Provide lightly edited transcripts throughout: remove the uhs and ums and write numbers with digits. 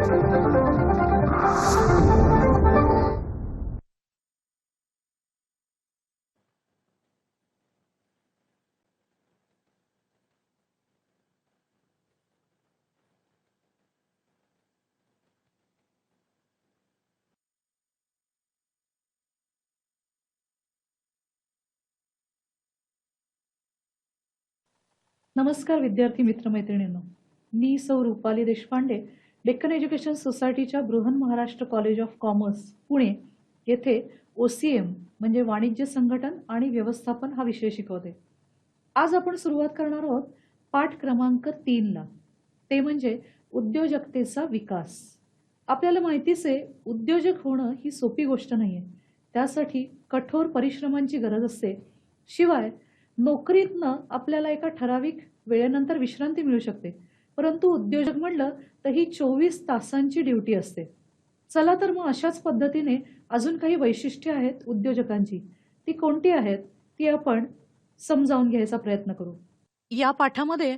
नमस्कार विद्यार्थी मित्रमैत्रिणींनो, मी सौ रुपाली देशपांडे, डेक्कन एज्युकेशन सोसायटीच्या Brihan Maharashtra college of commerce Pune येथे OCM म्हणजे वाणिज्य संघटन आणि व्यवस्थापन हा विषय शिकवते. आज आपण सुरुवात करणार आहोत पाठ क्रमांक 3 ला, ते म्हणजे उद्योजकतेचा विकास. आपल्याला माहितीच आहे, उद्योजक होणं ही सोपी गोष्ट नाहीये. त्यासाठी कठोर परिश्रमांची गरज असते. शिवाय नोकरीतनं आपल्याला एका ठराविक वेळेनंतर विश्रांती मिळू शकते, परंतु उद्योजक म्हणलं तर ही 24 तासांची ड्युटी असते. चला तर मग अशाच पद्धतीने अजून काही वैशिष्ट्ये आहेत उद्योजकांची. ती कोणती आहेत ती आपण समजावून घ्यायचा प्रयत्न करू. या पाठामध्ये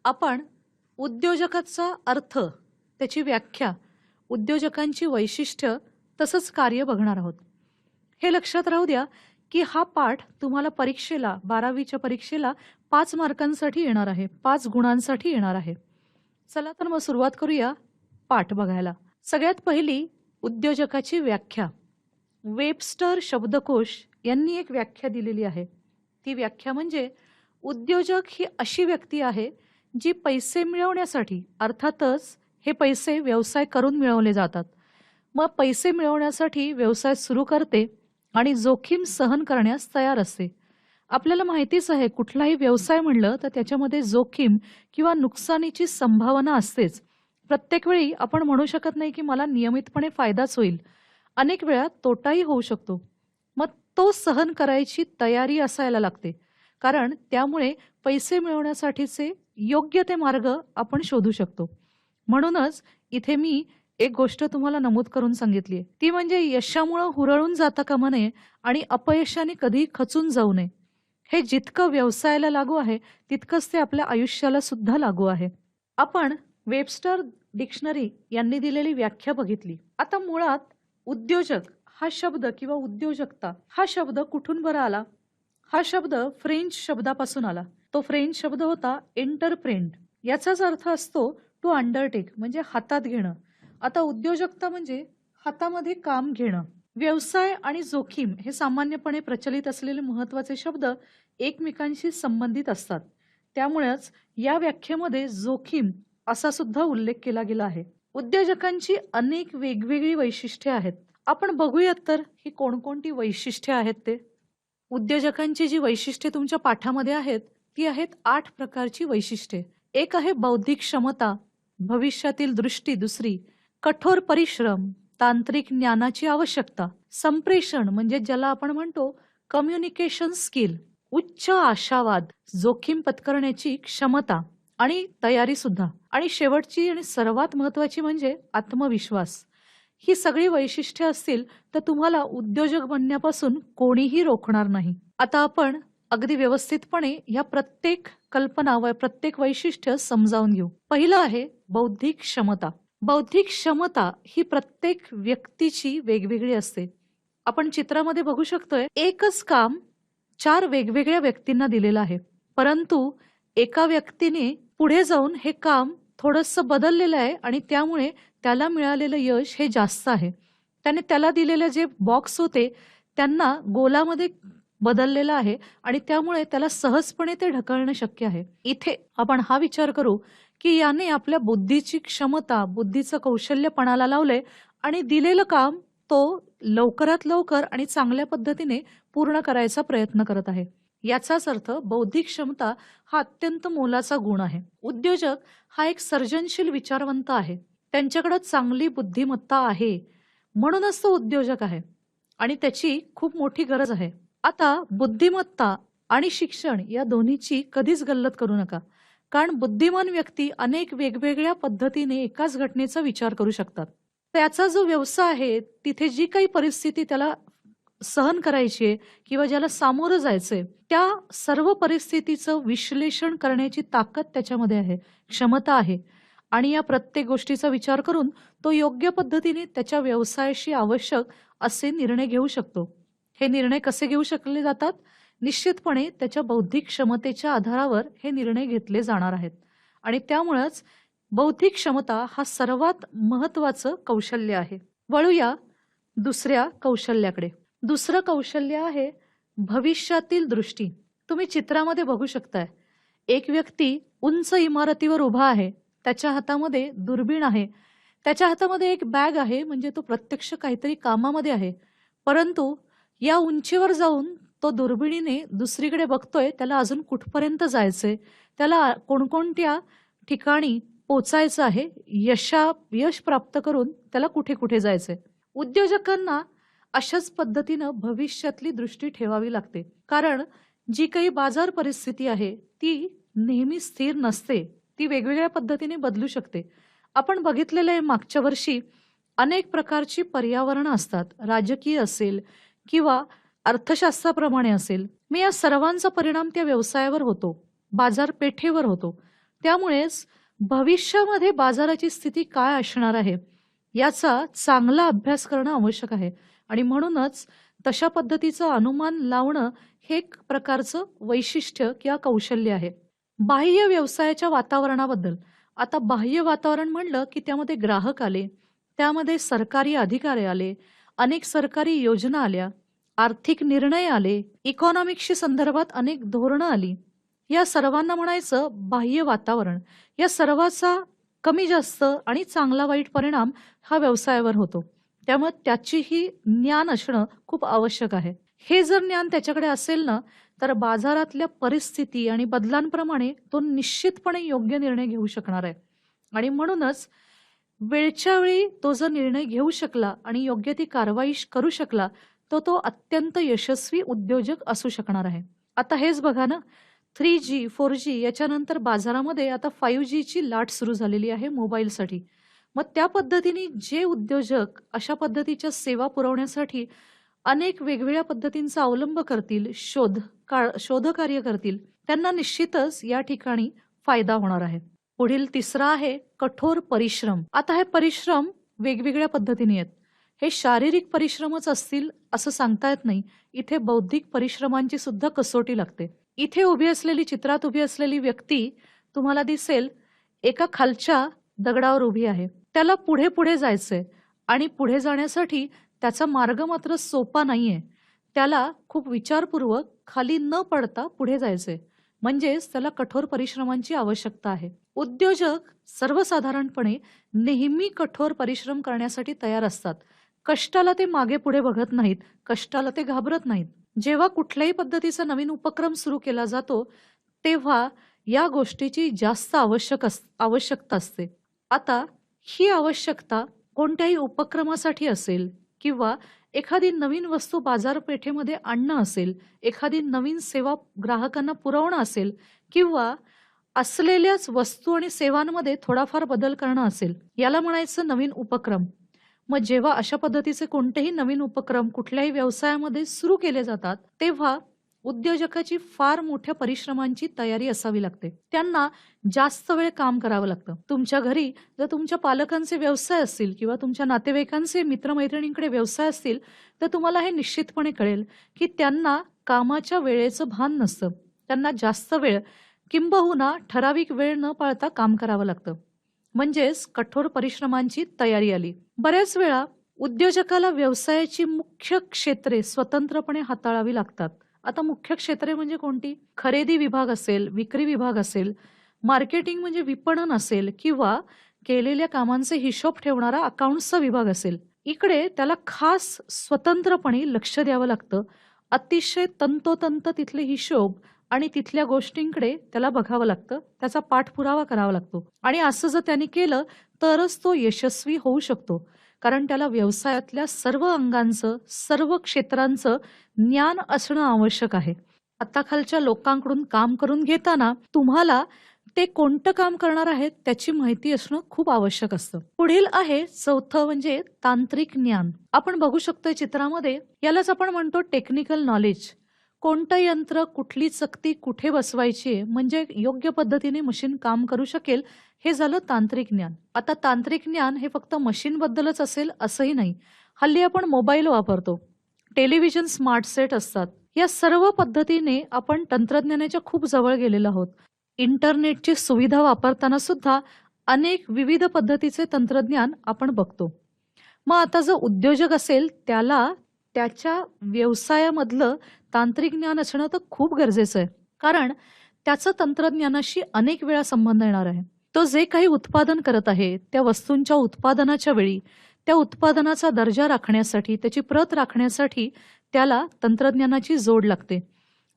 आपण उद्योजकाचा अर्थ, त्याची व्याख्या, उद्योजकांची वैशिष्ट्य तसंच कार्य बघणार आहोत. हे लक्षात राहू द्या की हा पाठ तुम्हाला परीक्षेला 12वीच्या परीक्षेला 5 मार्कांसाठी येणार आहे, 5 गुणांसाठी येणार आहे. चला तर मग सुरुवात करूया पाठ बघायला. सगळ्यात पहिली उद्योजकाची व्याख्या. वेबस्टर शब्दकोश यांनी एक व्याख्या दिलेली आहे. ती व्याख्या म्हणजे उद्योजक ही अशी व्यक्ती आहे जी पैसे मिळवण्यासाठी, अर्थातच हे पैसे व्यवसाय करून मिळवले जातात, मग पैसे मिळवण्यासाठी व्यवसाय सुरू करते आणि जोखीम सहन करण्यास तयार असते. आपल्याला माहितीच आहे, कुठलाही व्यवसाय म्हणलं तर त्याच्यामध्ये जोखीम किंवा नुकसानीची संभावना असतेच. प्रत्येक वेळी आपण म्हणू शकत नाही की मला नियमितपणे फायदाच होईल. अनेक वेळा तोटाही होऊ शकतो. मग तो सहन करायची तयारी असायला लागते, कारण त्यामुळे पैसे मिळवण्यासाठीचे योग्य ते मार्ग आपण शोधू शकतो. म्हणूनच इथे मी एक गोष्ट तुम्हाला नमूद करून सांगितली, ती म्हणजे यशामुळं हुरळून जाता कामा नये आणि अपयशाने कधी खचून जाऊ नये. हे जितकं व्यवसायाला लागू आहे तितकंच ते आपल्या आयुष्याला सुद्धा लागू आहे. आपण वेबस्टर डिक्शनरी यांनी दिलेली व्याख्या बघितली. आता मुळात उद्योजक हा शब्द किंवा उद्योजकता हा शब्द कुठून बरा आला? हा शब्द फ्रेंच शब्दापासून आला. तो फ्रेंच शब्द होता एंटरप्रेन्ड. याचाच अर्थ असतो टू अंडरटेक, म्हणजे हातात घेणं. आता उद्योजकता म्हणजे हातामध्ये काम घेणं. व्यवसाय आणि जोखीम हे सामान्यपणे प्रचलित असलेले महत्त्वाचे शब्द एकमेकांशी संबंधित असतात. त्यामुळेच या व्याख्येमध्ये जोखीम असा सुद्धा उल्लेख केला गेला आहे. उद्योजकांची अनेक वेगवेगळी वैशिष्ट्ये आहेत. आपण बघूयात तर ही कोणकोणती वैशिष्ट्ये आहेत ते. उद्योजकांची जी वैशिष्ट्ये तुमच्या पाठामध्ये आहेत ती आहेत 8 प्रकारची वैशिष्ट्ये. एक आहे बौद्धिक क्षमता, भविष्यातील दृष्टी. दुसरी कठोर परिश्रम, तांत्रिक ज्ञानाची आवश्यकता. संप्रेषण म्हणजे ज्याला आपण म्हणतो कम्युनिकेशन स्किल. उच्च आशावाद, जोखीम पत्करण्याची क्षमता आणि तयारी सुद्धा. आणि शेवटची आणि सर्वात महत्वाची म्हणजे आत्मविश्वास. ही सगळी वैशिष्ट्ये असतील तर तुम्हाला उद्योजक बनण्यापासून कोणीही रोखणार नाही. आता आपण अगदी व्यवस्थितपणे या प्रत्येक कल्पना व प्रत्येक वैशिष्ट्य समजावून घेऊ. पहिलं आहे बौद्धिक क्षमता. बौद्धिक क्षमता ही प्रत्येक व्यक्तीची वेगवेगळी असते. आपण चित्रामध्ये बघू शकतोय, एकच काम 4 वेगवेगळ्या व्यक्तींना दिलेलं आहे, परंतु एका व्यक्तीने पुढे जाऊन हे काम थोडंसं बदललेलं आहे आणि त्यामुळे त्याला मिळालेलं यश हे जास्त आहे. त्याने त्याला दिलेले जे बॉक्स होते त्यांना गोलामध्ये बदललेलं आहे आणि त्यामुळे त्याला सहजपणे ते ढकलणं शक्य आहे. इथे आपण हा विचार करू की याने आपल्या बुद्धीची क्षमता, बुद्धीचं कौशल्य पणाला लावले आणि दिलेलं काम तो लवकरात लवकर आणि चांगल्या पद्धतीने पूर्ण करायचा प्रयत्न करत आहे. याचाच अर्थ बौद्धिक क्षमता हा अत्यंत मोलाचा गुण आहे. उद्योजक हा एक सर्जनशील विचारवंत आहे. त्यांच्याकडे चांगली बुद्धिमत्ता आहे, म्हणूनच तो उद्योजक आहे आणि त्याची खूप मोठी गरज आहे. आता बुद्धिमत्ता आणि शिक्षण या दोन्हीची कधीच गल्लत करू नका, कारण बुद्धिमान व्यक्ती अनेक वेगवेगळ्या पद्धतीने एकाच घटनेचा विचार करू शकतात. त्याचा जो व्यवसाय आहे तिथे जी काही परिस्थिती त्याला सहन करायची आहे किंवा ज्याला सामोरं जायचंय त्या सर्व परिस्थितीचं विश्लेषण करण्याची ताकद त्याच्यामध्ये आहे, क्षमता आहे. आणि या प्रत्येक गोष्टीचा विचार करून तो योग्य पद्धतीने त्याच्या व्यवसायाशी आवश्यक असे निर्णय घेऊ शकतो. हे निर्णय कसे घेऊ शकले जातात? निश्चितपणे त्याच्या बौद्धिक क्षमतेच्या आधारावर हे निर्णय घेतले जाणार आहेत. आणि त्यामुळेच बौद्धिक क्षमता हा सर्वात महत्वाचं कौशल्य आहे. वळूया दुसऱ्या कौशल्याकडे. दुसरं कौशल्य आहे भविष्यातील दृष्टी. तुम्ही चित्रामध्ये बघू शकताय, एक व्यक्ती उंच इमारतीवर उभा आहे. त्याच्या हातामध्ये दुर्बीण आहे. त्याच्या हातामध्ये एक बॅग आहे, म्हणजे तो प्रत्यक्ष काहीतरी कामामध्ये आहे. परंतु या उंचीवर जाऊन तो दुर्बिणीने दुसरीकडे बघतोय, त्याला अजून कुठपर्यंत जायचंय, त्याला कोणकोणत्या ठिकाणी पोचायचं आहे, यश प्राप्त करून त्याला कुठे कुठे जायचंय. उद्योजकांना अशाच पद्धतीनं भविष्यातली दृष्टी ठेवावी लागते. कारण जी काही बाजार परिस्थिती आहे ती नेहमी स्थिर नसते, ती वेगवेगळ्या पद्धतीने बदलू शकते. आपण बघितलेलं आहे मागच्या वर्षी अनेक प्रकारची पर्यावरणं असतात, राजकीय असेल किंवा अर्थशास्त्राप्रमाणे असेल. मी या सर्वांचा परिणाम त्या व्यवसायावर होतो, बाजारपेठेवर होतो. त्यामुळेच भविष्यामध्ये बाजाराची स्थिती काय असणार आहे याचा चांगला अभ्यास करणं आवश्यक आहे. आणि म्हणूनच तशा पद्धतीचं अनुमान लावणं हे एक प्रकारचं वैशिष्ट्य किंवा कौशल्य आहे. बाह्य व्यवसायाच्या वातावरणाबद्दल. आता बाह्य वातावरण म्हणलं की त्यामध्ये ग्राहक आले, त्यामध्ये सरकारी अधिकारी आले, अनेक सरकारी योजना आल्या, आर्थिक निर्णय आले, इकॉनॉमिक्सशी संदर्भात अनेक धोरणं आली. या सर्वांना म्हणायचं बाह्य वातावरण. या सर्वाचा कमी जास्त आणि चांगला वाईट परिणाम हा व्यवसायावर होतो. त्यामुळे त्याचीही ज्ञान असणं खूप आवश्यक आहे. हे जर ज्ञान त्याच्याकडे असेल ना, तर बाजारातल्या परिस्थिती आणि बदलांप्रमाणे तो निश्चितपणे योग्य निर्णय घेऊ शकणार आहे. आणि म्हणूनच वेळच्या वेळी तो जर निर्णय घेऊ शकला आणि योग्य ती कारवाई करू शकला, तर तो अत्यंत यशस्वी उद्योजक असू शकणार आहे. आता हेच बघा ना, 3G 4G याच्यानंतर बाजारामध्ये आता 5G ची लाट सुरू झालेली आहे मोबाईलसाठी. मग त्या पद्धतीने जे उद्योजक अशा पद्धतीच्या सेवा पुरवण्यासाठी अनेक वेगवेगळ्या पद्धतींचा अवलंब करतील, शोधकार्य करतील, त्यांना निश्चितच या ठिकाणी फायदा होणार आहे. पुढील तिसरा आहे कठोर परिश्रम. आता हे परिश्रम वेगवेगळ्या पद्धतीने आहेत. हे शारीरिक परिश्रमच असतील असं सांगता येत नाही. इथे बौद्धिक परिश्रमांची सुद्धा कसोटी लागते. इथे चित्रात उभी असलेली व्यक्ती तुम्हाला दिसेल एका खालच्या दगडावर उभी आहे. त्याला पुढे पुढे जायचंय आणि पुढे जाण्यासाठी त्याचा मार्ग मात्र सोपा नाहीये. त्याला खूप विचारपूर्वक खाली न पडता पुढे जायचंय. म्हणजेच त्याला कठोर परिश्रमांची आवश्यकता आहे. उद्योजक सर्वसाधारणपणे नेहमी कठोर परिश्रम करण्यासाठी तयार असतात. कष्टाला ते मागे पुढे बघत नाहीत, कष्टाला ते घाबरत नाहीत. जेव्हा कुठल्याही पद्धतीचा नवीन उपक्रम सुरू केला जातो तेव्हा या गोष्टीची जास्त आवश्यकता असते. आता ही आवश्यकता कोणत्याही उपक्रमासाठी असेल किंवा एखादी नवीन वस्तू बाजारपेठेमध्ये आणणं असेल, एखादी नवीन सेवा ग्राहकांना पुरवणं असेल किंवा असलेल्याच वस्तू आणि सेवांमध्ये थोडाफार बदल करणं असेल, याला म्हणायचं नवीन उपक्रम. मग जेव्हा अशा पद्धतीचे कोणतेही नवीन उपक्रम कुठल्याही व्यवसायामध्ये सुरू केले जातात तेव्हा उद्योजकाची फार मोठ्या परिश्रमांची तयारी असावी लागते. त्यांना जास्त वेळ काम करावं लागतं. तुमच्या घरी जर तुमच्या पालकांचे व्यवसाय असतील किंवा तुमच्या नातेवाईकांचे मित्रमैत्रिणींकडे व्यवसाय असतील तर तुम्हाला हे निश्चितपणे कळेल की त्यांना कामाच्या वेळेचं भान नसतं. त्यांना जास्त वेळ किंबहुना ठराविक वेळ न पाळता काम करावं लागतं. म्हणजेच कठोर परिश्रमांची तयारी आली. बऱ्याच वेळा उद्योजकाला व्यवसायाची मुख्य क्षेत्रे स्वतंत्रपणे हाताळावी लागतात. आता मुख्य क्षेत्रे म्हणजे कोणती? खरेदी विभाग असेल, विक्री विभाग असेल, मार्केटिंग म्हणजे विपणन असेल किंवा केलेल्या कामांचे हिशोब ठेवणारा अकाउंट्सचा विभाग असेल. इकडे त्याला खास स्वतंत्रपणे लक्ष द्यावं लागतं. अतिशय तंतोतंत तिथले हिशोब आणि तिथल्या गोष्टींकडे त्याला बघावं लागतं, त्याचा पाठपुरावा करावा लागतो. आणि असं जर त्यांनी केलं तरच तो यशस्वी होऊ शकतो. कारण त्याला व्यवसायातल्या सर्व अंगांचं, सर्व क्षेत्रांचं ज्ञान असणं आवश्यक आहे. आता खालच्या लोकांकडून काम करून घेताना तुम्हाला ते कोणतं काम करणार आहेत त्याची माहिती असणं खूप आवश्यक असतं. पुढील आहे चौथं म्हणजे तांत्रिक ज्ञान. आपण बघू शकतोय चित्रामध्ये, यालाच आपण म्हणतो टेक्निकल नॉलेज. कोणतं यंत्र, कुठली चकती कुठे बसवायची आहे, म्हणजे योग्य पद्धतीने मशीन काम करू शकेल, हे झालं तांत्रिक ज्ञान. आता तांत्रिक ज्ञान हे फक्त मशीनबद्दलच असेल असंही नाही. हल्ली आपण मोबाईल वापरतो, टेलिव्हिजन, स्मार्ट सेट असतात. या सर्व पद्धतीने आपण तंत्रज्ञानाच्या खूप जवळ गेलेलो आहोत. इंटरनेटची सुविधा वापरताना सुद्धा अनेक विविध पद्धतीचे तंत्रज्ञान आपण बघतो. मग आता जो उद्योजक असेल त्याला त्याच्या व्यवसायामधलं तांत्रिक ज्ञान असणं तर खूप गरजेचं आहे. कारण त्याचं तंत्रज्ञानाशी अनेक वेळा संबंध येणार आहे. तो जे काही उत्पादन करत आहे, त्या वस्तूंच्या उत्पादनाच्या वेळी, त्या उत्पादनाचा दर्जा राखण्यासाठी, त्याची प्रत राखण्यासाठी त्याला तंत्रज्ञानाची जोड लागते.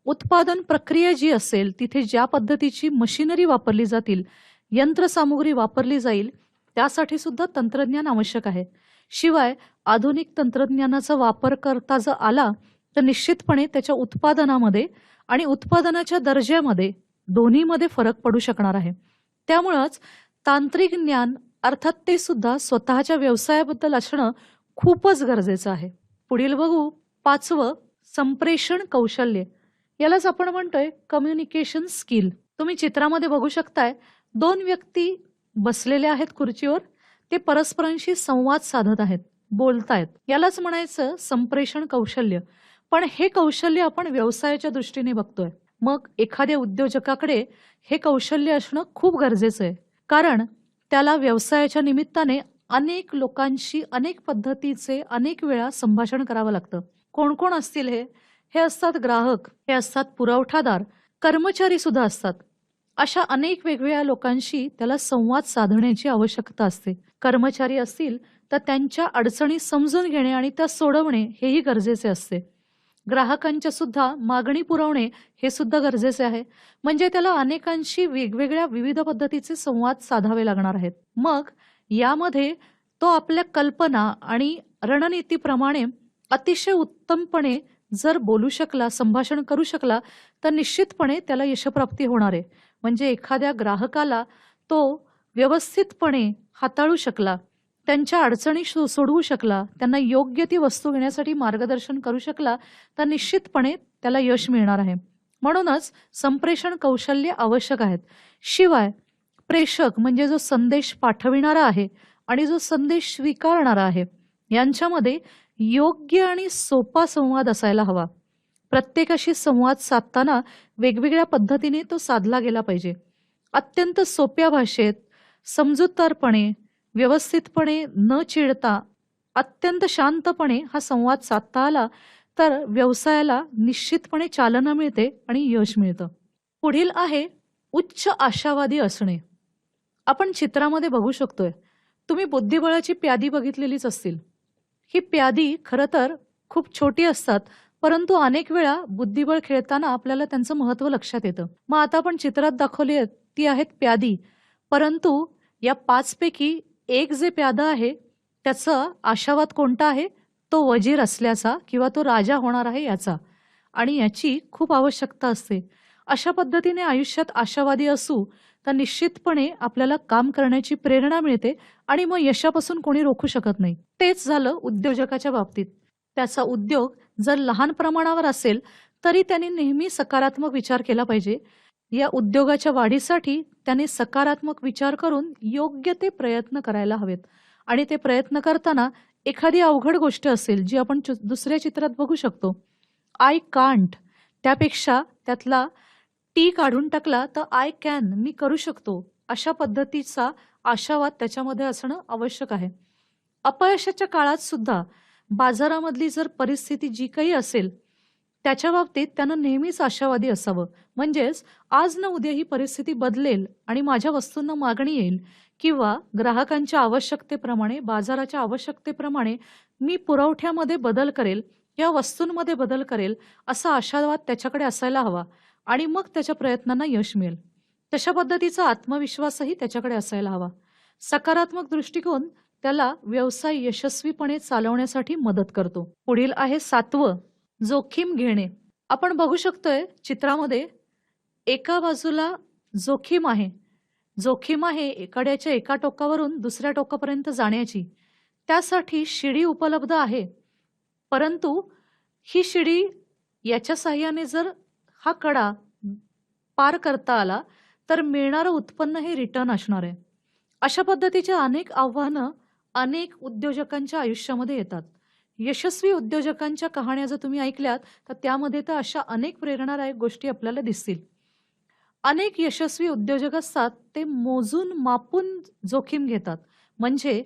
उत्पादन प्रक्रिया जी असेल, तिथे ज्या पद्धतीची मशिनरी वापरली जातील, यंत्रसामुग्री वापरली जाईल, त्यासाठी सुद्धा तंत्रज्ञान आवश्यक आहे. शिवाय आधुनिक तंत्रज्ञानाचा वापर करता जर आला तर निश्चितपणे त्याच्या उत्पादनामध्ये आणि उत्पादनाच्या दर्जामध्ये दोन्हीमध्ये फरक पडू शकणार आहे. त्यामुळंच तांत्रिक ज्ञान अर्थात ते सुद्धा स्वतःच्या व्यवसायाबद्दल असणं खूपच गरजेचं आहे. पुढील बघू 5वं, संप्रेषण कौशल्य. यालाच आपण म्हणतोय कम्युनिकेशन स्किल. तुम्ही चित्रामध्ये बघू शकताय, 2 व्यक्ती बसलेल्या आहेत खुर्चीवर. ते परस्परांशी संवाद साधत आहेत, बोलतायत. यालाच म्हणायचं संप्रेषण कौशल्य. पण हे कौशल्य आपण व्यवसायाच्या दृष्टीने बघतोय. मग एखाद्या उद्योजकाकडे हे कौशल्य असणं खूप गरजेचं आहे. कारण त्याला व्यवसायाच्या निमित्ताने अनेक लोकांशी अनेक पद्धतीचे अनेक वेळा संभाषण करावं लागतं. कोण कोण असतील हे? हे असतात ग्राहक, हे असतात पुरवठादार, कर्मचारी सुद्धा असतात. अशा अनेक वेगवेगळ्या लोकांशी त्याला संवाद साधण्याची आवश्यकता असते. कर्मचारी असतील तर त्यांच्या अडचणी समजून घेणे आणि त्या सोडवणे हेही गरजेचे असते. ग्राहकांच्या सुद्धा मागणी पुरवणे हे सुद्धा गरजेचे आहे. म्हणजे त्याला अनेकांशी वेगवेगळ्या विविध पद्धतीचे संवाद साधावे लागणार आहेत. मग यामध्ये तो आपल्या कल्पना आणि रणनीतीप्रमाणे अतिशय उत्तमपणे जर बोलू शकला, संभाषण करू शकला, तर निश्चितपणे त्याला यशप्राप्ती होणार आहे. म्हणजे एखाद्या ग्राहकाला तो व्यवस्थितपणे हाताळू शकला, त्यांच्या अडचणी सोडवू शकला, त्यांना योग्य ती वस्तू घेण्यासाठी मार्गदर्शन करू शकला, तर निश्चितपणे त्याला यश मिळणार आहे. म्हणूनच संप्रेषण कौशल्य आवश्यक आहेत. शिवाय प्रेषक म्हणजे जो संदेश पाठविणारा आहे आणि जो संदेश स्वीकारणारा आहे, यांच्यामध्ये योग्य आणि सोपा संवाद असायला हवा. प्रत्येकाशी संवाद साधताना वेगवेगळ्या पद्धतीने तो साधला गेला पाहिजे. अत्यंत सोप्या भाषेत, समजूतदारपणे, व्यवस्थितपणे, न चिडता, अत्यंत शांतपणे हा संवाद साधता आला तर व्यवसायाला निश्चितपणे चालना मिळते आणि यश मिळतं. पुढील आहे उच्च आशावादी असणे. आपण चित्रामध्ये बघू शकतोय, तुम्ही बुद्धिबळाची प्यादी बघितलेलीच असतील. ही प्यादी खरं तर खूप छोटी असतात, परंतु अनेक वेळा बुद्धिबळ खेळताना आपल्याला त्यांचं महत्त्व लक्षात येतं. मग आता आपण चित्रात दाखवली आहेत ती आहेत प्यादी. परंतु या 5 पैकी एक जे प्यादा आहे त्याचा आशावाद कोणता आहे? तो वजीर असल्याचा किंवा तो राजा होणार आहे याचा. आणि याची खूप आवश्यकता असते. अशा पद्धतीने आयुष्यात आशावादी असू तर निश्चितपणे आपल्याला काम करण्याची प्रेरणा मिळते आणि मग यशापासून कोणी रोखू शकत नाही. तेच झालं उद्योजकाच्या बाबतीत. त्याचा उद्योग जर लहान प्रमाणावर असेल तरी त्याने नेहमी सकारात्मक विचार केला पाहिजे. या उद्योगाच्या वाढीसाठी त्याने सकारात्मक विचार करून योग्य ते प्रयत्न करायला हवेत. आणि ते प्रयत्न करताना एखादी अवघड गोष्ट असेल जी आपण दुसऱ्या चित्रात बघू शकतो, आय कांट, त्यापेक्षा त्यातला टी काढून टाकला तर आय कॅन, मी करू शकतो, अशा पद्धतीचा आशावाद त्याच्यामध्ये असणं आवश्यक आहे. अपयशाच्या काळात सुद्धा बाजारामधली जर परिस्थिती जी काही असेल त्याच्या बाबतीत त्यानं नेहमीच आशावादी असावं. म्हणजेच आज ना उद्या ही परिस्थिती बदलेल आणि माझ्या वस्तूंना मागणी येईल किंवा ग्राहकांच्या आवश्यकतेप्रमाणे, बाजाराच्या आवश्यकतेप्रमाणे मी पुरवठ्यामध्ये बदल करेल या वस्तूंमध्ये बदल करेल, असा आशावाद त्याच्याकडे असायला हवा आणि मग त्याच्या प्रयत्नांना यश मिळेल. तशा पद्धतीचा आत्मविश्वासही त्याच्याकडे असायला हवा. सकारात्मक दृष्टिकोन त्याला व्यवसाय यशस्वीपणे चालवण्यासाठी मदत करतो. पुढील आहे 7वं, जोखीम घेणे. आपण बघू शकतोय चित्रामध्ये एका बाजूला जोखीम आहे. जोखीम आहे कड्याच्या एका टोकावरून दुसऱ्या टोकापर्यंत जाण्याची. त्यासाठी शिडी उपलब्ध आहे, परंतु ही शिडी याच्या साहाय्याने जर हा कडा पार करता आला, तर मिळणारं उत्पन्न हे रिटर्न असणार आहे. अशा पद्धतीची अनेक आव्हानं अनेक उद्योजकांच्या आयुष्यामध्ये येतात. यशस्वी उद्योजकांच्या कहाण्या जर तुम्ही ऐकल्यात, तर त्यामध्ये तर अशा अनेक प्रेरणादायक गोष्टी आपल्याला दिसतील. अनेक यशस्वी उद्योजक असतात, ते मोजून मापून जोखीम घेतात. म्हणजे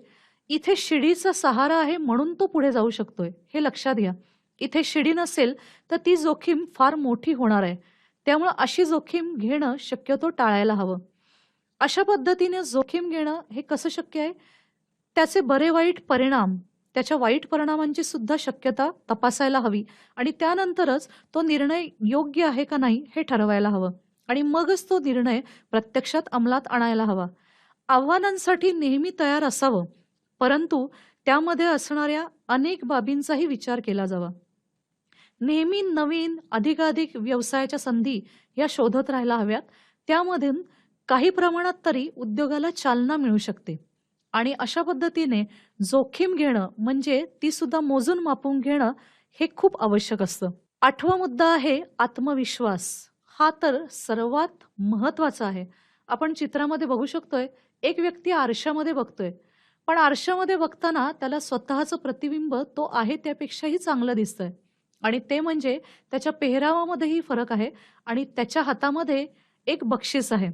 इथे शिडीचा सहारा आहे म्हणून तो पुढे जाऊ शकतोय, हे लक्षात घ्या. इथे शिडी नसेल, तर ती जोखीम फार मोठी होणार आहे. त्यामुळं अशी जोखीम घेणं शक्यतो टाळायला हवं. अशा पद्धतीने जोखीम घेणं हे कसं शक्य आहे? त्याचे बरे-वाईट परिणाम, त्याच्या वाईट परिणामांची सुद्धा शक्यता तपासायला हवी आणि त्यानंतरच तो निर्णय योग्य आहे का नाही हे ठरवायला हवं आणि मगच तो निर्णय प्रत्यक्षात अंमलात आणायला हवा. आव्हानांसाठी नेहमी तयार असावं, परंतु त्यामध्ये असणाऱ्या अनेक बाबींचाही विचार केला जावा. नेहमी नवीन अधिकाधिक व्यवसायाच्या संधी या शोधत राहायला हव्यात. त्यामधून काही प्रमाणात तरी उद्योगाला चालना मिळू शकते आणि अशा पद्धतीने जोखीम घेणं म्हणजे ती सुद्धा मोजून मापून घेणं हे खूप आवश्यक असतं. 8वा मुद्दा आहे आत्मविश्वास. हा तर सर्वात महत्वाचा आहे. आपण चित्रामध्ये बघू शकतोय, एक व्यक्ती आरशामध्ये बघतोय. पण आरशामध्ये बघताना त्याला स्वतःचं प्रतिबिंब तो आहे त्यापेक्षाही चांगलं दिसतंय आणि ते म्हणजे त्याच्या पेहरावामध्येही फरक आहे आणि त्याच्या हातामध्ये एक बक्षीस आहे.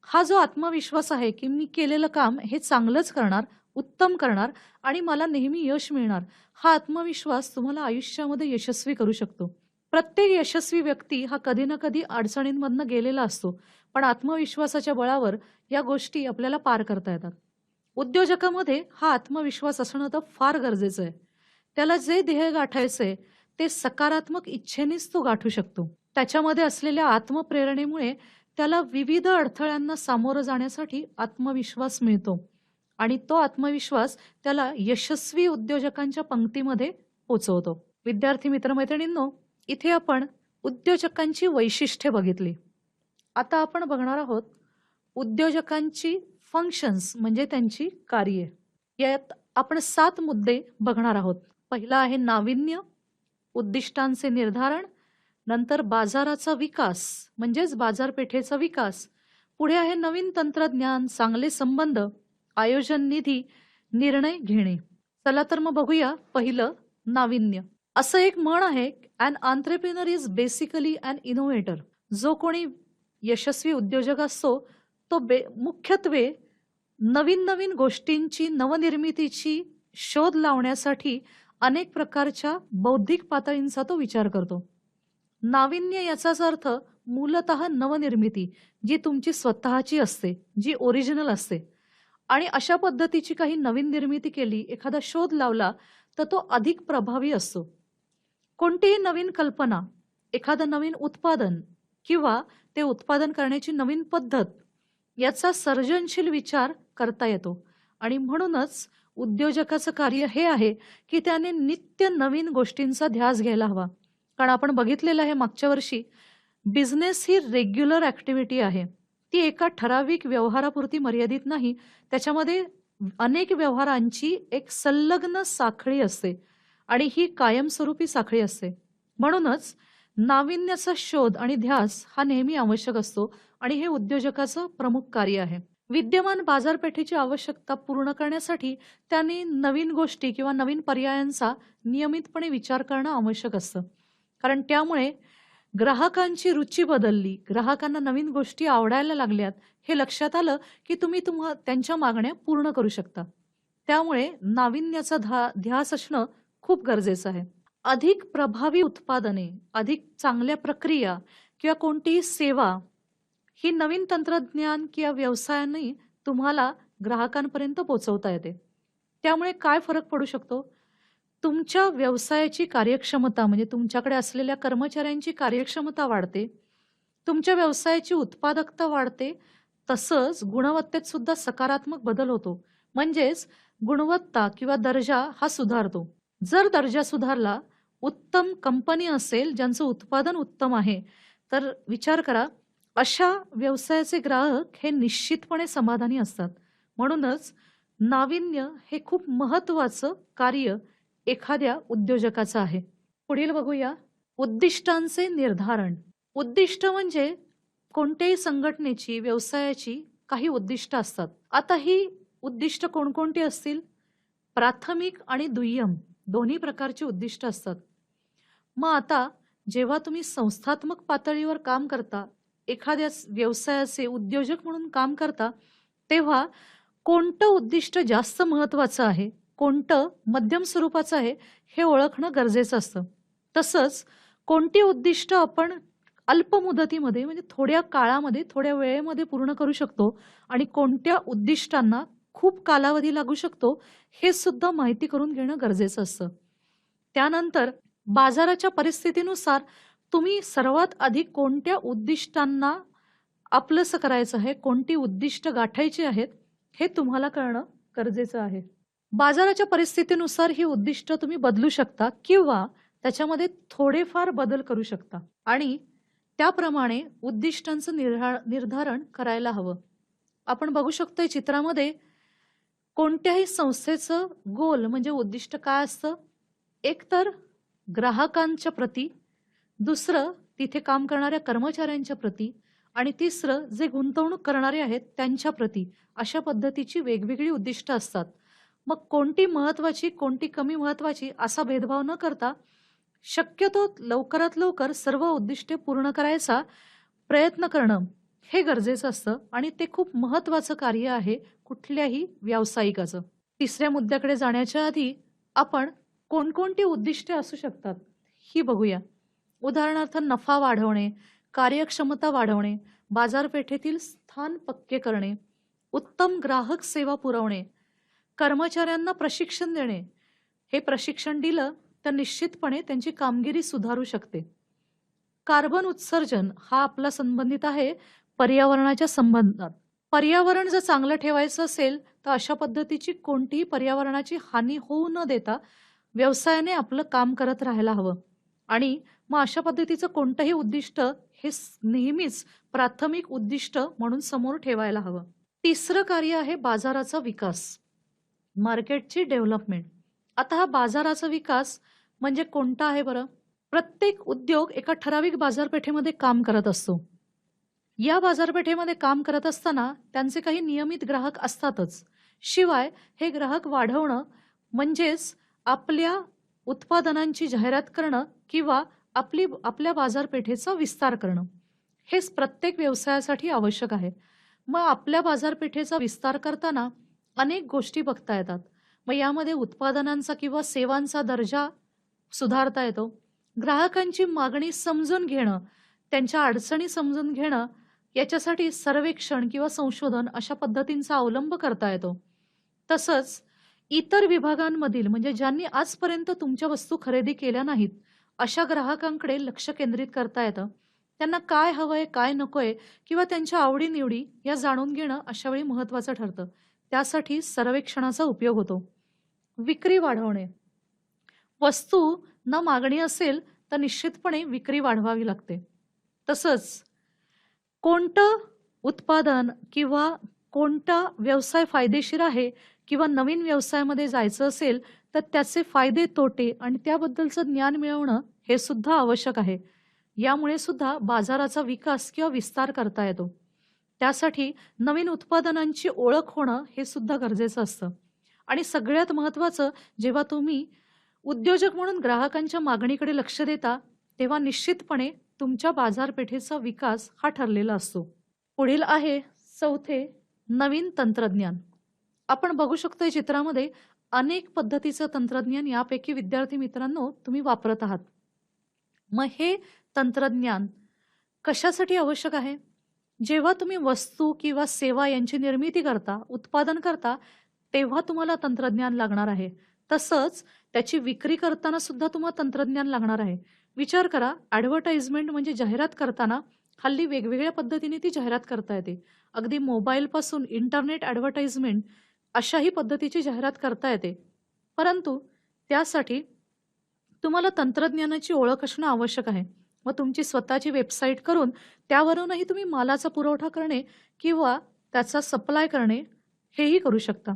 हा जो आत्मविश्वास आहे, की मी केलेलं काम हे चांगलंच करणार, उत्तम करणार आणि मला नेहमी यश मिळणार. हा आत्मविश्वास तुम्हाला आयुष्यामध्ये यशस्वी करू शकतो. प्रत्येक यशस्वी व्यक्ती हा कधी ना कधी अडचणींमधनं गेलेला असतो. पण आत्मविश्वासाच्या बळावर या गोष्टी आपल्याला पार करता येतात. उद्योजकामध्ये हा आत्मविश्वास असणं तर फार गरजेचं आहे. त्याला जे ध्येय गाठायचंय ते सकारात्मक इच्छेनेच तो गाठू शकतो. त्याच्यामध्ये असलेल्या आत्मप्रेरणेमुळे त्याला विविध अडथळ्यांना सामोरं जाण्यासाठी आत्मविश्वास मिळतो आणि तो आत्मविश्वास त्याला यशस्वी उद्योजकांच्या पंक्तीमध्ये पोहोचवतो. विद्यार्थी मित्रमैत्रिणींनो, इथे आपण उद्योजकांची वैशिष्ट्ये बघितली. आता आपण बघणार आहोत उद्योजकांची फंक्शन्स म्हणजे त्यांची कार्ये. यात आपण 7 मुद्दे बघणार आहोत. पहिला आहे नाविन्य, उद्दिष्टांचे निर्धारण, नंतर बाजाराचा विकास म्हणजेच बाजारपेठेचा विकास, पुढे आहे नवीन तंत्रज्ञान, चांगले संबंध, आयोजन निधी, निर्णय घेणे. चला तर मग बघूया पहिलं नाविन्य. असं एक म्हण आहे, an entrepreneur is basically an innovator. जो कोणी यशस्वी उद्योजक असतो तो मुख्यत्वे नवीन नवीन गोष्टींची नवनिर्मितीची शोध लावण्यासाठी अनेक प्रकारच्या बौद्धिक पातळींचा तो विचार करतो. नाविन्य याचाच अर्थ मूलतः नवनिर्मिती, जी तुमची स्वतःची असते, जी ओरिजिनल असते आणि अशा पद्धतीची काही नवीन निर्मिती केली, एखादा शोध लावला तर तो अधिक प्रभावी असतो. कोणतीही नवीन कल्पना, एखादं नवीन उत्पादन किंवा ते उत्पादन करण्याची नवीन पद्धत याचा सर्जनशील विचार करता येतो आणि म्हणूनच उद्योजकाचं कार्य हे आहे की त्याने नित्य नवीन गोष्टींचा ध्यास घ्यायला हवा. कारण आपण बघितलेलं आहे मागच्या वर्षी, बिझनेस ही रेग्युलर ॲक्टिव्हिटी आहे. ती एका ठराविक व्यवहारापुरती मर्यादित नाही. त्याच्यामध्ये अनेक व्यवहारांची एक संलग्न साखळी असते आणि ही कायमस्वरूपी साखळी असते. म्हणूनच नाविन्याचा शोध आणि ध्यास हा नेहमी आवश्यक असतो आणि हे उद्योजकाचं प्रमुख कार्य आहे. विद्यमान बाजारपेठेची आवश्यकता पूर्ण करण्यासाठी त्यांनी नवीन गोष्टी किंवा नवीन पर्यायांचा नियमितपणे विचार करणं आवश्यक असतं. कारण त्यामुळे ग्राहकांची रुची बदलली, ग्राहकांना नवीन गोष्टी आवडायला लागल्यात हे लक्षात आलं की तुम्ही त्यांच्या मागण्या पूर्ण करू शकता. त्यामुळे नाविन्याचा ध्यास असणं खूप गरजेचं आहे. अधिक प्रभावी उत्पादने, अधिक चांगल्या प्रक्रिया किंवा कोणतीही सेवा ही नवीन तंत्रज्ञान किंवा व्यवसायाने तुम्हाला ग्राहकांपर्यंत पोहोचवता येते. त्यामुळे काय फरक पडू शकतो? तुमच्या व्यवसायाची कार्यक्षमता म्हणजे तुमच्याकडे असलेल्या कर्मचाऱ्यांची कार्यक्षमता वाढते. तुमच्या व्यवसायाची उत्पादकता वाढते. तसंच गुणवत्तेत सुद्धा सकारात्मक बदल होतो. म्हणजेच गुणवत्ता किंवा दर्जा हा सुधारतो. जर दर्जा सुधारला, उत्तम कंपनी असेल ज्यांचं उत्पादन उत्तम आहे, तर विचार करा अशा व्यवसायाचे ग्राहक हे निश्चितपणे समाधानी असतात. म्हणूनच नाविन्य हे खूप महत्वाचं कार्य एखाद्या उद्योजकाचं आहे. पुढील बघूया उद्दिष्टांचे निर्धारण. उद्दिष्ट म्हणजे कोणत्याही संघटनेची, व्यवसायाची काही उद्दिष्ट असतात. आता ही उद्दिष्ट कोणकोणती असतील? प्राथमिक आणि दुय्यम दोन्ही प्रकारची उद्दिष्ट असतात. मग आता जेव्हा तुम्ही संस्थात्मक पातळीवर काम करता, एखाद्या व्यवसायाचे उद्योजक म्हणून काम करता, तेव्हा कोणतं उद्दिष्ट जास्त महत्त्वाचं आहे, कोणतं मध्यम स्वरूपाचं आहे, हे ओळखणं गरजेचं असतं. तसंच कोणती उद्दिष्ट आपण अल्प मुदतीमध्ये म्हणजे थोड्या काळामध्ये, थोड्या वेळेमध्ये पूर्ण करू शकतो आणि कोणत्या उद्दिष्टांना खूप कालावधी लागू शकतो, हे सुद्धा माहिती करून घेणं गरजेचं असतं. त्यानंतर बाजाराच्या परिस्थितीनुसार तुम्ही सर्वात आधी कोणत्या उद्दिष्टांना आपलंसं करायचं आहे, कोणती उद्दिष्ट गाठायची आहेत, हे तुम्हाला कळणं गरजेचं आहे. बाजाराच्या परिस्थितीनुसार ही उद्दिष्ट तुम्ही बदलू शकता किंवा त्याच्यामध्ये थोडेफार बदल करू शकता आणि त्याप्रमाणे उद्दिष्टांचं निर्धारण करायला हवं. आपण बघू शकतोय चित्रामध्ये कोणत्याही संस्थेचं गोल म्हणजे उद्दिष्ट काय असतं? एक तर ग्राहकांच्या प्रती, दुसरं तिथे काम करणाऱ्या कर्मचाऱ्यांच्या प्रती आणि तिसरं जे गुंतवणूक करणारे आहेत त्यांच्या प्रती, अशा पद्धतीची वेगवेगळी उद्दिष्ट असतात. मग कोणती महत्वाची, कोणती कमी महत्वाची असा भेदभाव न करता शक्यतो लवकरात लवकर सर्व उद्दिष्टे पूर्ण करायचा प्रयत्न करणं हे गरजेचं असतं आणि ते खूप महत्वाचं कार्य आहे कुठल्याही व्यावसायिकाचं. तिसऱ्या मुद्द्याकडे जाण्याच्या आधी आपण कोणकोणती उद्दिष्टे असू शकतात ही बघूया. उदाहरणार्थ नफा वाढवणे, कार्यक्षमता वाढवणे, बाजारपेठेतील स्थान पक्के करणे, उत्तम ग्राहक सेवा पुरवणे, कर्मचाऱ्यांना प्रशिक्षण देणे. हे प्रशिक्षण दिलं तर निश्चितपणे त्यांची कामगिरी सुधारू शकते. कार्बन उत्सर्जन हा आपला संबंधित आहे पर्यावरणाच्या संबंधात. पर्यावरण जर चांगलं ठेवायचं असेल तर अशा पद्धतीची कोणतीही पर्यावरणाची हानी होऊ न देता व्यवसायाने आपलं काम करत राहायला हवं आणि मग अशा पद्धतीचं कोणतंही उद्दिष्ट हे नेहमीच प्राथमिक उद्दिष्ट म्हणून समोर ठेवायला हवं. तिसरं कार्य आहे बाजाराचा विकास, मार्केटची डेव्हलपमेंट. आता हा बाजाराचा विकास म्हणजे कोणता आहे बरं? प्रत्येक उद्योग एका ठराविक बाजारपेठेमध्ये काम करत असतो. या बाजारपेठेमध्ये काम करत असताना त्यांचे काही नियमित ग्राहक असतातच. शिवाय हे ग्राहक वाढवणं म्हणजेच आपल्या उत्पादनांची जाहिरात करणं किंवा आपल्या बाजारपेठेचा विस्तार करणं हेच प्रत्येक व्यवसायासाठी आवश्यक आहे. मग आपल्या बाजारपेठेचा विस्तार करताना अनेक गोष्टी बघता येतात. मग यामध्ये उत्पादनांचा किंवा सेवांचा दर्जा सुधारता येतो. ग्राहकांची मागणी समजून घेणं, त्यांच्या अडचणी समजून घेणं याच्यासाठी सर्वेक्षण किंवा संशोधन अशा पद्धतींचा अवलंब करता येतो. तसंच इतर विभागांमधील म्हणजे ज्यांनी आजपर्यंत तुमच्या वस्तू खरेदी केल्या नाहीत अशा ग्राहकांकडे लक्ष केंद्रित करता येतं. त्यांना काय हवंय, काय नकोय किंवा त्यांच्या आवडीनिवडी या जाणून घेणं अशा वेळी महत्त्वाचं ठरतं. त्यासाठी सर्वेक्षणाचा उपयोग होतो. विक्री वाढवणे. वस्तू न मागणी असेल तर निश्चितपणे विक्री वाढवावी लागते. तसंच कोणतं उत्पादन किंवा कोणता व्यवसाय फायदेशीर आहे किंवा नवीन व्यवसायामध्ये जायचं असेल तर त्याचे फायदे तोटे आणि त्याबद्दलचं ज्ञान मिळवणं हे सुद्धा आवश्यक आहे. यामुळे सुद्धा बाजाराचा विकास किंवा विस्तार करता येतो. त्यासाठी नवीन उत्पादनांची ओळख होणं हे सुद्धा गरजेचं असतं. आणि सगळ्यात महत्त्वाचं, जेव्हा तुम्ही उद्योजक म्हणून ग्राहकांच्या मागणीकडे लक्ष देता तेव्हा निश्चितपणे तुमच्या बाजारपेठेचा विकास हा ठरलेला असतो. पुढील आहे चौथे, नवीन तंत्रज्ञान. आपण बघू शकतो चित्रामध्ये अनेक पद्धतीचं तंत्रज्ञान यापैकी विद्यार्थी मित्रांनो तुम्ही वापरत आहात. मग हे तंत्रज्ञान कशासाठी आवश्यक आहे? जेव्हा तुम्ही वस्तू किंवा सेवा यांची निर्मिती करता, उत्पादन करता, तेव्हा तुम्हाला तंत्रज्ञान लागणार आहे. तसंच त्याची विक्री करताना सुद्धा तुम्हाला तंत्रज्ञान लागणार आहे. विचार करा, ॲडव्हर्टाइजमेंट म्हणजे जाहिरात करताना हल्ली वेगवेगळ्या पद्धतीने ती जाहिरात करता येते. अगदी मोबाईलपासून इंटरनेट ॲडव्हर्टाइजमेंट अशाही पद्धतीची जाहिरात करता येते. परंतु त्यासाठी तुम्हाला तंत्रज्ञानाची ओळख असणं आवश्यक आहे. मग तुमची स्वतःची वेबसाईट करून त्यावरूनही तुम्ही मालाचा पुरवठा करणे किंवा त्याचा सप्लाय करणे हेही करू शकता.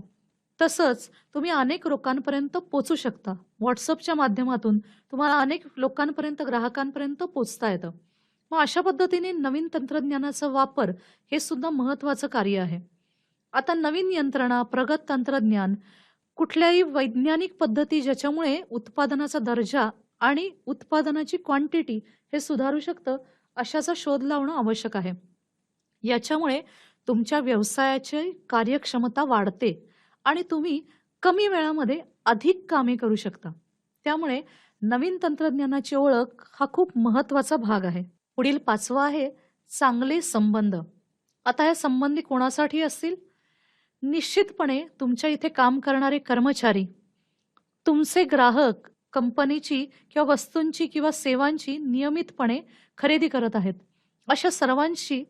तसंच तुम्ही अनेक लोकांपर्यंत पोहोचू शकता. WhatsAppच्या माध्यमातून तुम्हाला अनेक लोकांपर्यंत, ग्राहकांपर्यंत पोहोचता येतं. मग अशा पद्धतीने नवीन तंत्रज्ञानाचा वापर हे सुद्धा महत्त्वाचं कार्य आहे. आता नवीन यंत्रणा, प्रगत तंत्रज्ञान, कुठल्याही वैज्ञानिक पद्धती ज्याच्यामुळे उत्पादनाचा दर्जा आणि उत्पादनाची क्वांटिटी हे सुधारू शकतं, अशाचा शोध लावणं आवश्यक आहे. याच्यामुळे तुमच्या व्यवसायाची कार्यक्षमता वाढते आणि तुम्ही कमी वेळामध्ये अधिक कामे करू शकता. त्यामुळे नवीन तंत्रज्ञानाची ओळख हा खूप महत्त्वाचा भाग आहे. पुढील 5वं आहे चांगले संबंध. आता या संबंधी कोणासाठी असतील? निश्चितपणे तुमच्या इथे काम करणारे कर्मचारी, तुमचे ग्राहक कंपनीची किंवा वस्तूंची किंवा सेवांची नियमितपणे खरेदी करत आहेत. अशा सर्वांशी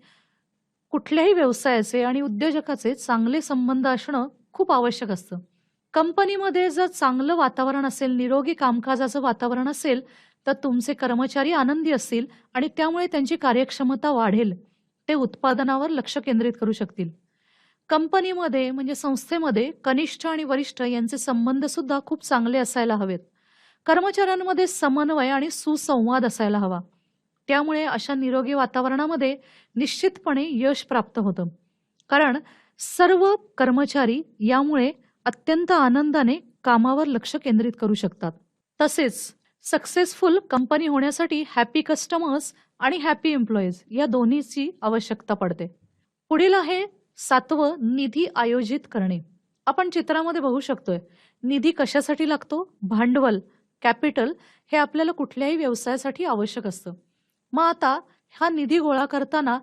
कुठल्याही व्यवसायाचे आणि उद्योजकाचे चांगले संबंध असणं खूप आवश्यक असतं. कंपनीमध्ये जर चांगलं वातावरण असेल, निरोगी कामकाजाचं वातावरण असेल, तर तुमचे कर्मचारी आनंदी असतील आणि त्यामुळे त्यांची कार्यक्षमता वाढेल. ते उत्पादनावर लक्ष केंद्रित करू शकतील. कंपनीमध्ये म्हणजे संस्थेमध्ये कनिष्ठ आणि वरिष्ठ यांचे संबंध सुद्धा खूप चांगले असायला हवेत. कर्मचाऱ्यांमध्ये समन्वय आणि सुसंवाद असायला हवा. त्यामुळे अशा निरोगी वातावरणामध्ये निश्चितपणे यश प्राप्त होतं. कारण सर्व कर्मचारी यामुळे अत्यंत आनंदाने कामावर लक्ष केंद्रित करू शकतात. तसेच सक्सेसफुल कंपनी होण्यासाठी हॅपी कस्टमर्स आणि हॅपी एम्प्लॉईज या दोन्हीची आवश्यकता पडते. पुढील आहे 7वं निधी आयोजित करणे. आपण चित्रामध्ये बघू शकतोय निधी कशासाठी लागतो? भांडवल, कॅपिटल हे आपल्याला कुठल्याही व्यवसायासाठी आवश्यक असतं. मग आता हा निधी गोळा करताना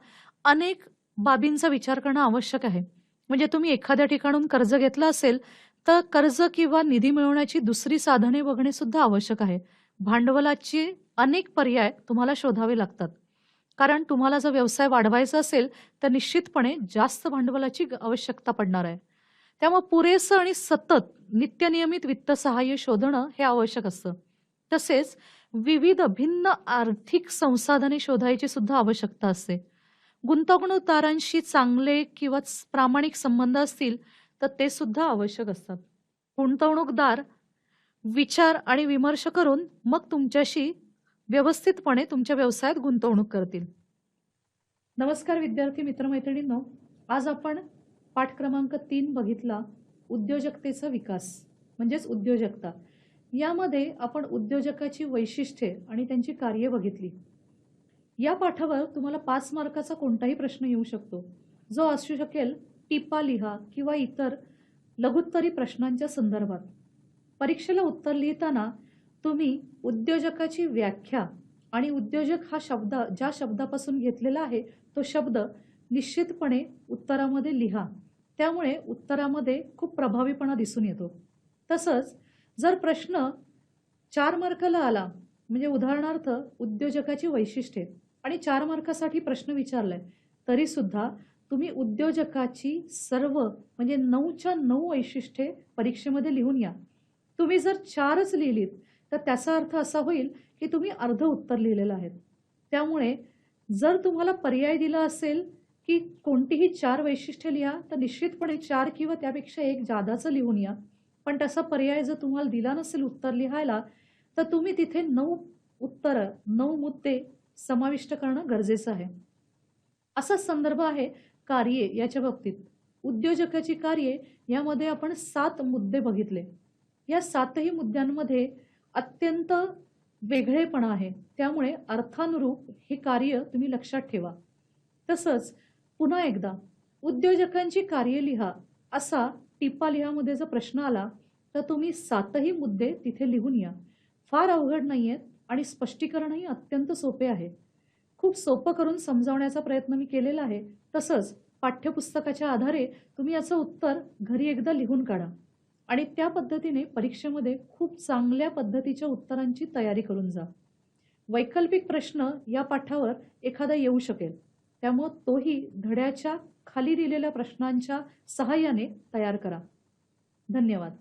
अनेक बाबींचा विचार करणं आवश्यक आहे. म्हणजे तुम्ही एखाद्या ठिकाणून कर्ज घेतलं असेल तर कर्ज किंवा निधी मिळवण्याची दुसरी साधने बघणे सुद्धा आवश्यक आहे. भांडवलाचे अनेक पर्याय तुम्हाला शोधावे लागतात. कारण तुम्हाला जर व्यवसाय वाढवायचा असेल तर निश्चितपणे जास्त भांडवलाची आवश्यकता पडणार आहे. त्यामुळे पुरेसं आणि सतत नित्यनियमित वित्त सहाय्य शोधणं हे आवश्यक असतं. तसेच विविध भिन्न आर्थिक संसाधने शोधायची सुद्धा आवश्यकता असते. गुंतवणूकदारांशी चांगले किंवा प्रामाणिक संबंध असतील तर ते सुद्धा आवश्यक असतात. गुंतवणूकदार विचार आणि विमर्श करून मग तुमच्याशी व्यवस्थितपणे तुमच्या व्यवसायात गुंतवणूक करतील. नमस्कार विद्यार्थी मित्रमैत्रिणींनो, आज आपण पाठ क्रमांक 3 बघितला, उद्योजकतेचा विकास म्हणजेच उद्योजकता. यामध्ये आपण उद्योजकाची वैशिष्ट्ये आणि त्यांची कार्ये बघितली. या पाठावर तुम्हाला 5 मार्काचा कोणताही प्रश्न येऊ शकतो, जो असू शकेल टिपा लिहा किंवा इतर लघुत्तरी प्रश्नांच्या संदर्भात. परीक्षेला उत्तर लिहिताना तुम्ही उद्योजकाची व्याख्या आणि उद्योजक हा शब्द ज्या शब्दापासून घेतलेला आहे तो शब्द निश्चितपणे उत्तरामध्ये लिहा. त्यामुळे उत्तरामध्ये खूप प्रभावीपणा दिसून येतो. तसंच जर प्रश्न 4 मार्काला आला, म्हणजे उदाहरणार्थ उद्योजकाची वैशिष्ट्ये आणि 4 मार्कासाठी प्रश्न विचारलाय, तरी सुद्धा तुम्ही उद्योजकाची सर्व म्हणजे 9च्या 9 वैशिष्ट्ये परीक्षेमध्ये लिहून या. तुम्ही जर 4च लिहिलीत तर त्याचा अर्थ असा होईल की तुम्ही अर्ध उत्तर लिहिलेलं आहे. त्यामुळे जर तुम्हाला पर्याय दिला असेल की कोणतीही 4 वैशिष्ट्ये लिहा, तर निश्चितपणे 4 किंवा त्यापेक्षा एक जादाचं लिहून या. पण तसा पर्याय जर तुम्हाला दिला नसेल उत्तर लिहायला, तर तुम्ही तिथे 9 उत्तरं, 9 मुद्दे समाविष्ट करणं गरजेचं आहे. असा संदर्भ आहे कार्ये याच्या बाबतीत. उद्योजकाची कार्ये यामध्ये आपण 7 मुद्दे बघितले. या 7ही मुद्द्यांमध्ये अत्यंत वेगळेपणा आहे. त्यामुळे अर्थानुरूप हे कार्य तुम्ही लक्षात ठेवा. तसंच पुन्हा एकदा उद्योजकांची कार्ये लिहा असा टिपा लिहामध्ये जर प्रश्न आला तर तुम्ही 7ही मुद्दे तिथे लिहून या. फार अवघड नाहीयेत आणि स्पष्टीकरणही अत्यंत सोपे आहे. खूप सोपं करून समजावण्याचा प्रयत्न मी केलेला आहे. तसंच पाठ्यपुस्तकाच्या आधारे तुम्ही याचं उत्तर घरी एकदा लिहून काढा आणि त्या पद्धतीने परीक्षेमध्ये खूप चांगल्या पद्धतीच्या उत्तरांची तयारी करून जा. वैकल्पिक प्रश्न या पाठावर एखादा येऊ शकेल, त्यामुळे तोही धड्याच्या खाली दिलेल्या प्रश्नांच्या सहाय्याने तयार करा. धन्यवाद.